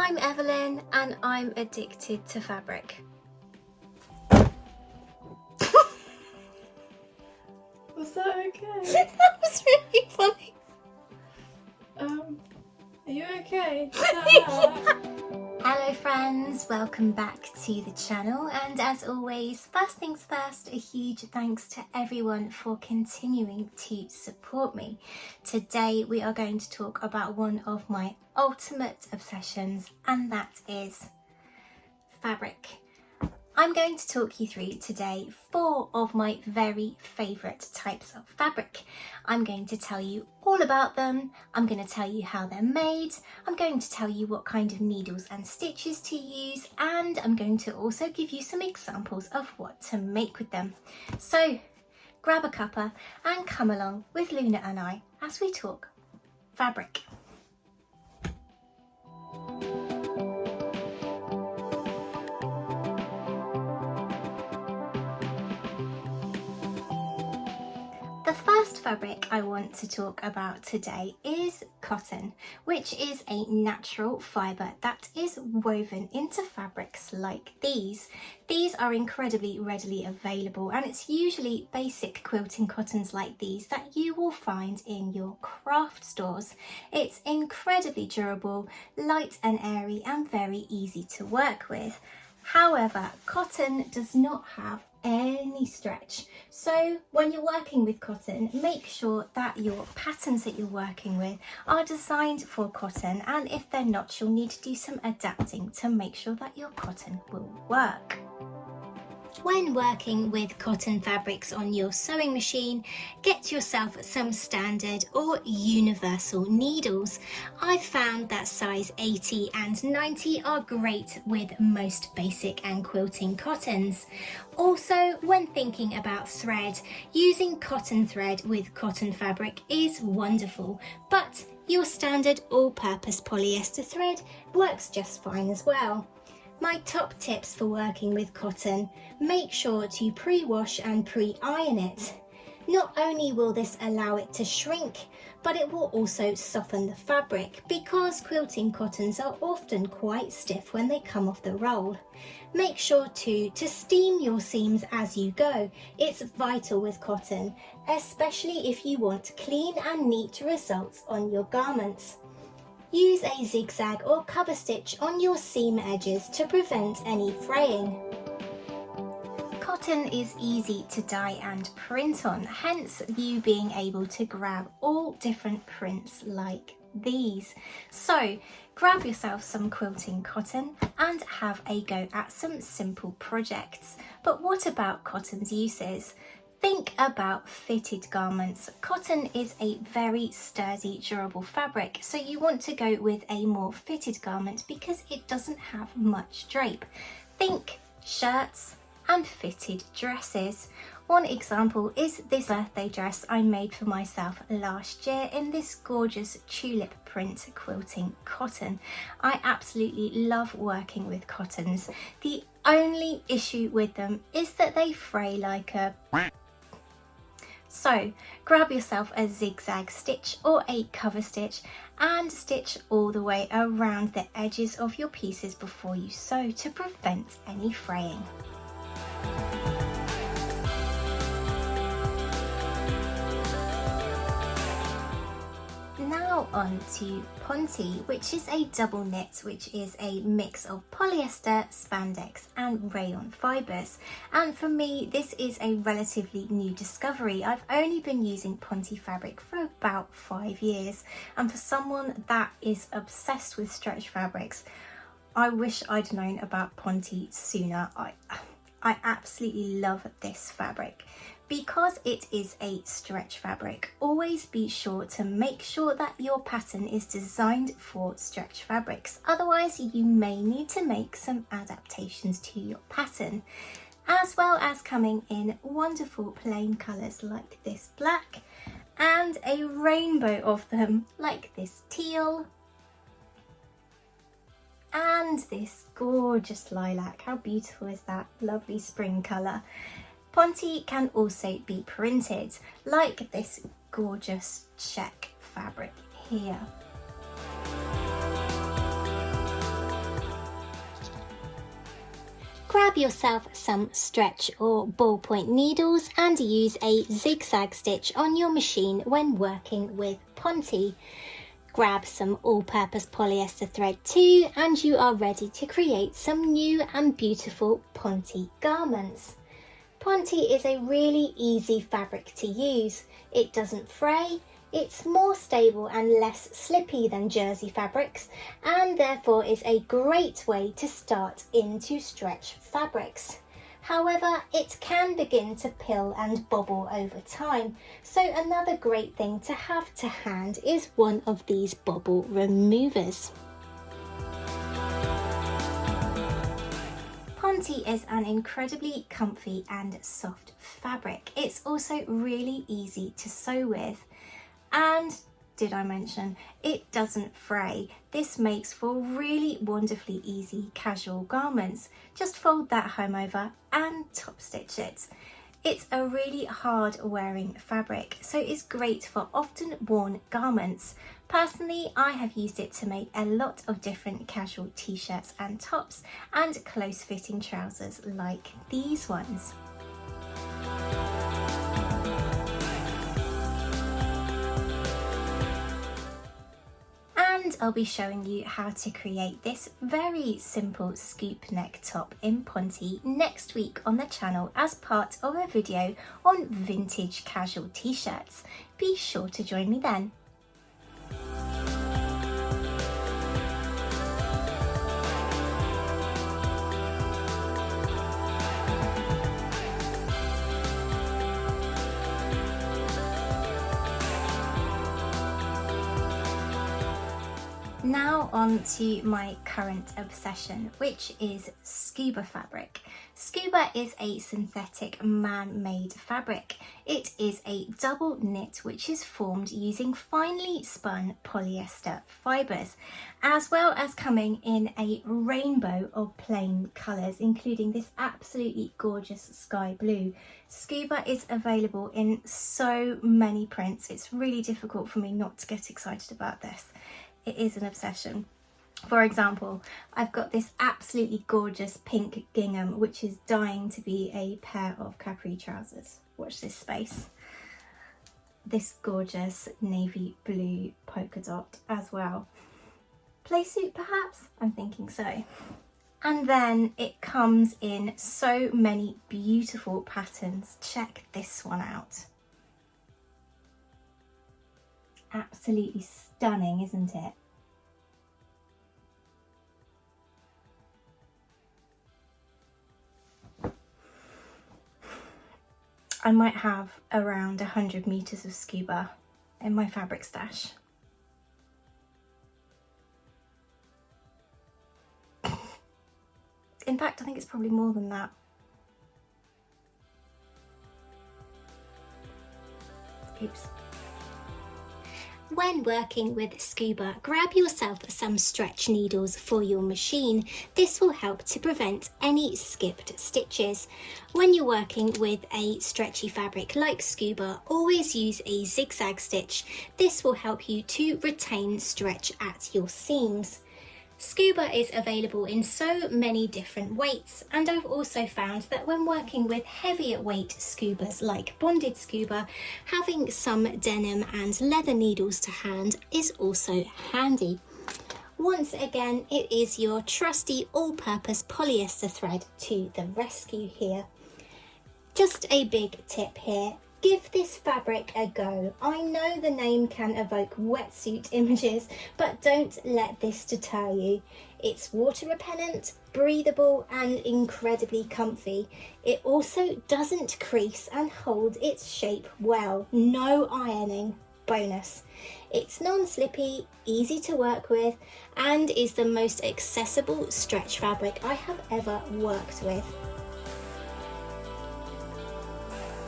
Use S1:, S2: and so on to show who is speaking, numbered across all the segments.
S1: I'm Evelyn and I'm addicted to fabric.
S2: Was that okay?
S1: That was really funny.
S2: Are you okay? Does that hurt?
S1: Hello friends, welcome back to the channel, and as always, first things first, a huge thanks to everyone for continuing to support me. Today we are going to talk about one of my ultimate obsessions, and that is fabric. I'm going to talk you through today 4 of my very favourite types of fabric. I'm going to tell you all about them, I'm going to tell you how they're made, I'm going to tell you what kind of needles and stitches to use, and I'm going to also give you some examples of what to make with them. So grab a cuppa and come along with Luna and I as we talk fabric. The first fabric I want to talk about today is cotton, which is a natural fibre that is woven into fabrics like these. These are incredibly readily available, and it's usually basic quilting cottons like these that you will find in your craft stores. It's incredibly durable, light and airy, and very easy to work with. However, cotton does not have any stretch, so when you're working with cotton, make sure that your patterns that you're working with are designed for cotton, and if they're not, you'll need to do some adapting to make sure that your cotton will work. When working with cotton fabrics on your sewing machine, get yourself some standard or universal needles. I've found that size 80 and 90 are great with most basic and quilting cottons. Also, when thinking about thread, using cotton thread with cotton fabric is wonderful, but your standard all-purpose polyester thread works just fine as well. My top tips for working with cotton: make sure to pre-wash and pre-iron it. Not only will this allow it to shrink, but it will also soften the fabric, because quilting cottons are often quite stiff when they come off the roll. Make sure to steam your seams as you go. It's vital with cotton, especially if you want clean and neat results on your garments. Use a zigzag or cover stitch on your seam edges to prevent any fraying. Cotton is easy to dye and print on, hence you being able to grab all different prints like these. So grab yourself some quilting cotton and have a go at some simple projects. But what about cotton's uses? Think about fitted garments. Cotton is a very sturdy, durable fabric, so you want to go with a more fitted garment because it doesn't have much drape. Think shirts and fitted dresses. One example is this birthday dress I made for myself last year in this gorgeous tulip print quilting cotton. I absolutely love working with cottons. The only issue with them is that they fray like a... So grab yourself a zigzag stitch or a cover stitch and stitch all the way around the edges of your pieces before you sew to prevent any fraying. Now on to Ponte, which is a double knit, which is a mix of polyester, spandex and rayon fibres. And for me, this is a relatively new discovery. I've only been using Ponte fabric for about 5 years, and for someone that is obsessed with stretch fabrics, I wish I'd known about Ponte sooner. I absolutely love this fabric. Because it is a stretch fabric, always be sure to make sure that your pattern is designed for stretch fabrics. Otherwise, you may need to make some adaptations to your pattern, as well as coming in wonderful plain colours like this black and a rainbow of them like this teal and this gorgeous lilac. How beautiful is that? Lovely spring colour. Ponte can also be printed like this gorgeous check fabric here. Grab yourself some stretch or ballpoint needles and use a zigzag stitch on your machine when working with Ponte. Grab some all-purpose polyester thread too, and you are ready to create some new and beautiful Ponte garments. Ponte is a really easy fabric to use. It doesn't fray, it's more stable and less slippy than jersey fabrics, and therefore is a great way to start into stretch fabrics. However, it can begin to pill and bobble over time, so another great thing to have to hand is one of these bobble removers. Ponte is an incredibly comfy and soft fabric. It's also really easy to sew with. And did I mention, it doesn't fray. This makes for really wonderfully easy casual garments. Just fold that home over and top stitch it. It's a really hard wearing fabric, so it's great for often worn garments. Personally, I have used it to make a lot of different casual t-shirts and tops and close fitting trousers like these ones. And I'll be showing you how to create this very simple scoop neck top in Ponte next week on the channel as part of a video on vintage casual t-shirts. Be sure to join me then. Now on to my current obsession, which is Scuba Fabric. Scuba is a synthetic man-made fabric. It is a double knit which is formed using finely spun polyester fibres, as well as coming in a rainbow of plain colours, including this absolutely gorgeous sky blue. Scuba is available in so many prints. It's really difficult for me not to get excited about this. It is an obsession. For example, I've got this absolutely gorgeous pink gingham which is dying to be a pair of capri trousers. Watch this space. This gorgeous navy blue polka dot as well. Play suit perhaps? I'm thinking so. And then it comes in so many beautiful patterns. Check this one out. Absolutely stunning, isn't it? I might have around 100 meters of Scuba in my fabric stash. In fact, I think it's probably more than that. Oops. When working with Scuba, grab yourself some stretch needles for your machine. This will help to prevent any skipped stitches. When you're working with a stretchy fabric like Scuba, always use a zigzag stitch. This will help you to retain stretch at your seams. Scuba is available in so many different weights, and I've also found that when working with heavier weight scubas like bonded scuba, having some denim and leather needles to hand is also handy. Once again, it is your trusty all-purpose polyester thread to the rescue here. Just a big tip here. Give this fabric a go. I know the name can evoke wetsuit images, but don't let this deter you. It's water repellent, breathable and incredibly comfy. It also doesn't crease and holds its shape well. No ironing. Bonus. It's non-slippy, easy to work with, and is the most accessible stretch fabric I have ever worked with.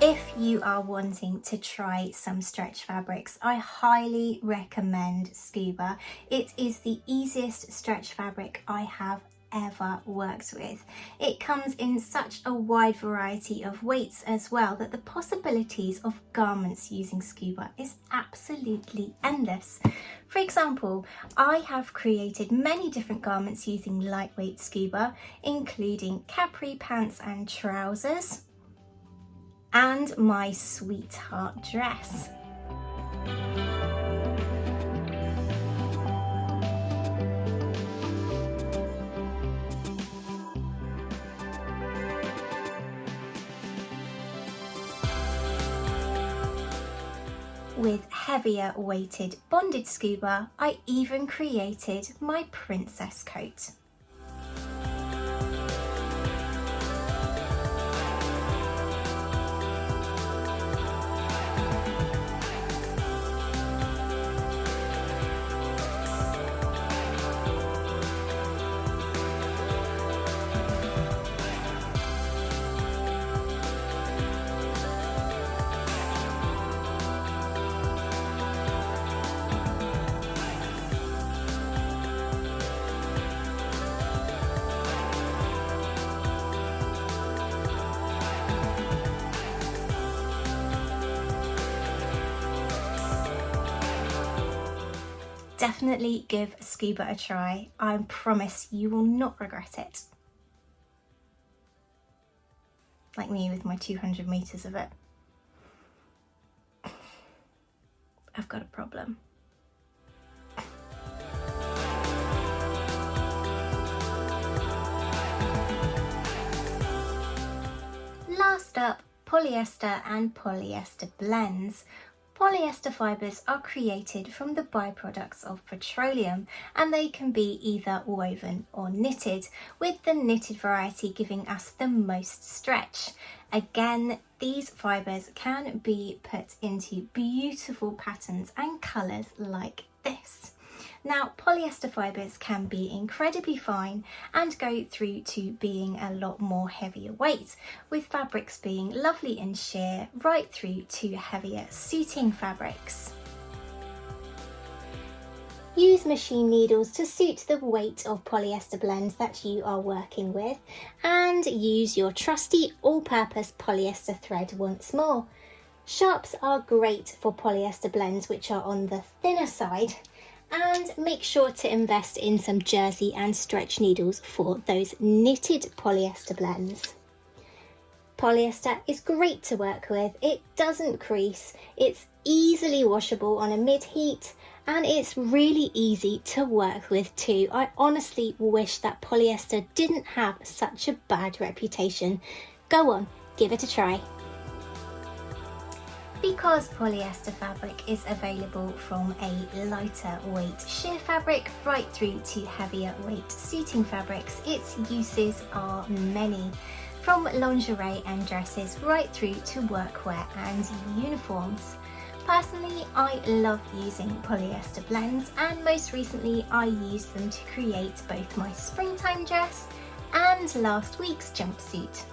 S1: If you are wanting to try some stretch fabrics, I highly recommend Scuba. It is the easiest stretch fabric I have ever worked with. It comes in such a wide variety of weights as well that the possibilities of garments using Scuba is absolutely endless. For example, I have created many different garments using lightweight Scuba, including capri pants and trousers, and my sweetheart dress. With heavier weighted bonded Scuba, I even created my princess coat. Definitely give Scuba a try. I promise you will not regret it. Like me with my 200 meters of it. I've got a problem. Last up, polyester and polyester blends. Polyester fibres are created from the byproducts of petroleum, and they can be either woven or knitted, with the knitted variety giving us the most stretch. Again, these fibres can be put into beautiful patterns and colours like this. Now, polyester fibres can be incredibly fine and go through to being a lot more heavier weight, with fabrics being lovely and sheer right through to heavier suiting fabrics. Use machine needles to suit the weight of polyester blends that you are working with, and use your trusty all-purpose polyester thread once more. Sharps are great for polyester blends which are on the thinner side, and make sure to invest in some jersey and stretch needles for those knitted polyester blends. Polyester is great to work with. It doesn't crease, it's easily washable on a mid-heat, and it's really easy to work with too. I honestly wish that polyester didn't have such a bad reputation. Go on, give it a try. Because polyester fabric is available from a lighter weight sheer fabric right through to heavier weight suiting fabrics, its uses are many. From lingerie and dresses right through to workwear and uniforms. Personally, I love using polyester blends, and most recently I used them to create both my springtime dress and last week's jumpsuit.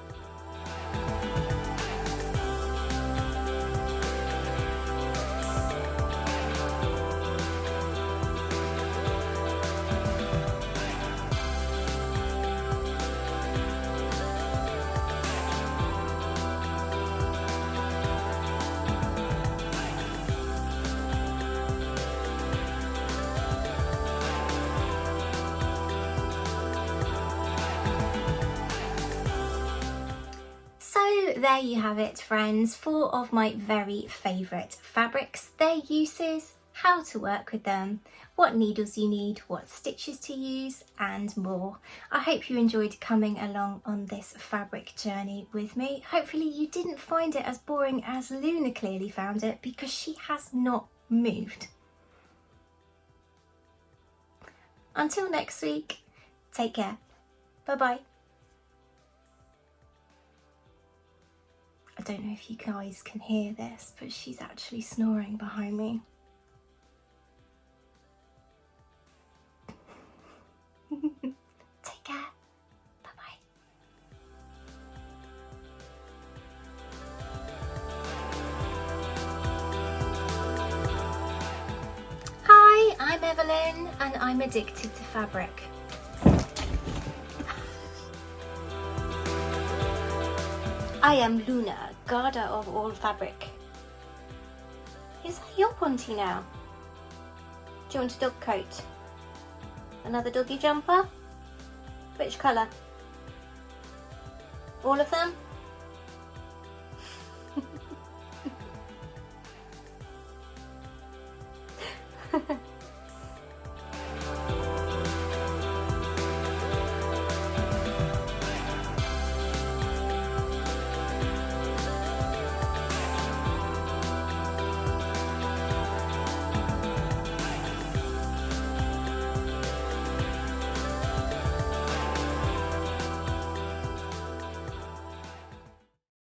S1: So there you have it, friends, 4 of my very favourite fabrics, their uses, how to work with them, what needles you need, what stitches to use, and more. I hope you enjoyed coming along on this fabric journey with me. Hopefully you didn't find it as boring as Luna clearly found it, because she has not moved. Until next week, take care. Bye-bye. I don't know if you guys can hear this, but she's actually snoring behind me. Take care. Bye-bye. Hi, I'm Evelyn, and I'm addicted to fabric. I am Luna, guarder of all fabric. Is that your Ponte now? Do you want a dog coat? Another doggy jumper? Which colour? All of them?